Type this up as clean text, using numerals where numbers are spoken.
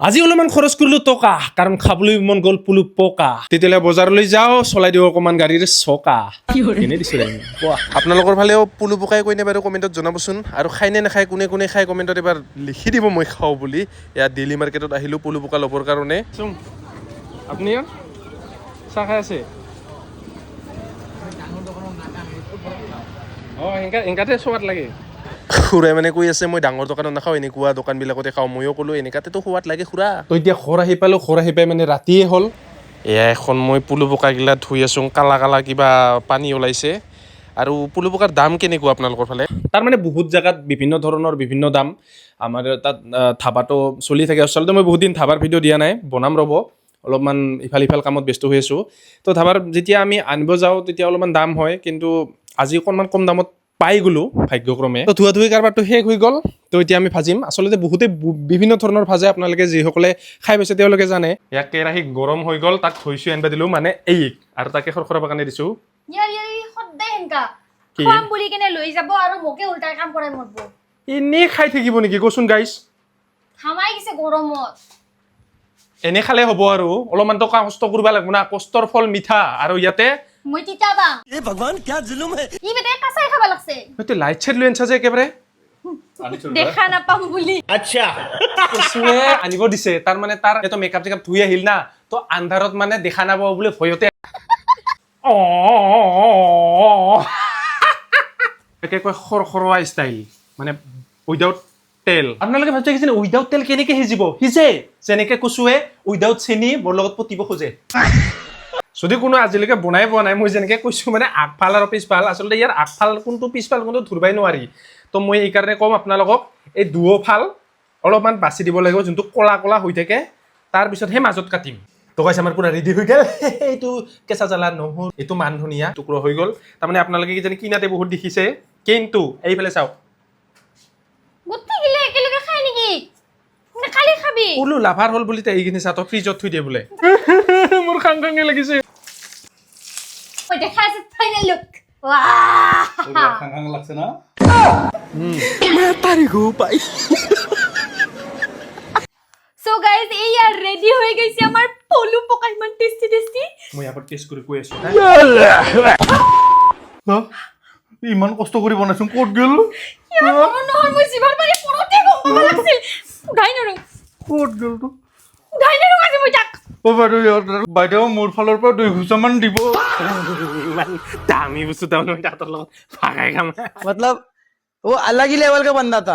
আজি অলপমান খৰচ কৰিলো টকা কাৰণ খাবলৈ মন গ'ল পুলু পকা তেতিয়ালে বজাৰলৈ যাও চলাই দিও অকমান গাড়ীৰ চকা এনে দিছো আপোনালোকৰ ফালেও পুলু পকাই কৈনে বাৰু কমেন্টত জনাবচোন আৰু খাইনে নাখায় কোনে কোনে খাই কমেন্টত এবাৰ লিখি দিব মই খাও বুলি ইয়া দিল্লী মাৰ্কেটত আহিলো পুলু পকা লবৰ কাৰণে আপুনি চাহ খাই আছে এংকাতে সোৱাদ লাগে খুৰাই মানে কৈ আছে মই ডাঙৰ দোকানত নাখাওঁ এনেকুৱা দোকানবিলাকতে খাওঁ ময়ো ক'লো এনেকাতেতো সোৱাদ লাগে খুৰা তো এতিয়া ঘৰ আহি পালোঁ ঘৰ আহি পাই মানে ৰাতিয়ে হ'ল এয়া এখন মই পুলু পকাগিলা ধুই আছোঁ কালা কালা কিবা পানী ওলাইছে আৰু পুলু পকাৰ দাম কেনেকুৱা আপোনালোকৰ ফালে তাৰমানে বহুত জেগাত বিভিন্ন ধৰণৰ বিভিন্ন দাম আমাৰ তাত ধাবাটো চলি থাকে আচলতে মই বহুত দিন ধাবাৰ ভিডিঅ' দিয়া নাই বনাম ৰ'ব অলপমান ইফাল সিফাল কামত ব্যস্ত হৈ আছোঁ তো ধাবাৰ যেতিয়া আমি আনিব যাওঁ তেতিয়া অলপমান দাম হয় কিন্তু আজি অকণমান কম দামত পাই গ'লো ভাগ্যক্ৰমে তো ধুই কাৰবাৰটো শেষ হৈ গ'ল তো এতিয়া আমি ভাজিম আচলতে বহুতে বিভিন্ন ধৰণৰ ভাজে আপোনালোকে যিসকলে খাই পাইছে তেওঁলোকে জানে ইয়াক কেৰাহী গৰম হৈ গ'ল তাক থৈছো আনিব দিলোঁ মানে এই আৰু তাকে খৰখৰাবৰ কাৰণে দিছোঁ এনেই খাই থাকিব নেকি কচোন গাইছ এনে খালে হ'ব আৰু অলপমান টকা কষ্ট কৰিব লাগিব না কষ্টৰ ফল মিঠা আৰু ইয়াতে মই তিতাবা এ ভগৱান কি জুলুম হে ই বেটা কাঁচাই খাব লাগছে মইতো লাইট চাইট লৈ আনছা যে একেবাৰে দেখা নাপাম বুলি আচ্ছা কচুৱে আনিব দিছে তাৰ মানে তাৰ এটো মেকআপ চেকআপ ধুই আহিল না তো আন্ধাৰত মানে দেখা নাপাব বুলি ভয়তে একে কয় খৰখৰোৱা ষ্টাইল মানে উইদাউট তেল আপোনালোকে ভাবছে কি উইদাউট তেল কেনেকে সিজিব সিজে যেনেকে কচুৱে উইদাউট চেনি মোৰ লগত পতিব খোজে যদি কোনো আজিলৈকে বনাই পোৱা নাই মই যেনেকৈ কৈছোঁ মানে আগফাল আৰু পিছফাল আচলতে ইয়াৰ আগফাল কোনটো পিছফাল কোনটো ধৰিবই নোৱাৰি তো মই এইকাৰণে ক'ম আপোনালোকক এই দুয়োফাল অলপমান বাছি দিব লাগিব যোনটো ক'লা ক'লা হৈ থাকে তাৰপিছত সেই মাজত কাটিম তো কৈছে আমাৰ পুৰা ৰেডি হৈ গ'ল এইটো কেঁচা জ্বালা নহৰু এইটো মান ধনিয়া টুকুৰা হৈ গ'ল তাৰমানে আপোনালোকে কিজানি কিনাতে বহুত দেখিছে কিন্তু এইফালে চাওক গুটিগিলে একেলগে খাই নেকি না কালি খাবি ওলো লাভাৰ হ'ল বুলি এইখিনি চাহ তো ফ্ৰিজত থৈ দিয়ে বোলে মোৰ খাং খাঙে লাগিছে ওই দেখা আছে ফাইনাল লুক ওয়াও খাং লাগছে না मैं तारी गो पाई সো গাইস এই আর রেডি হয়ে গেছে আমার পলু পোকা ইমান টেস্টি টেস্টি মই ইয়াত টেষ্ট কৰি কৈ আছো ইমান কষ্ট কৰি বনাইছো ক'ত গ'ল নহয় মই জিভাৰ পানী পৰতে গম পাব লাগছিল উঠাই নৰো ক'ত গ'ল তো উঠাই নৰো আজি মই তাক ও বাইদেউ মোৰ ফালৰ পৰা 2 ঘুচামান দিব দামী বস্তু দাম নহয় তাতৰ লগত ভাগাই খাম मतलब वो अलग ही लेवल का बंदा था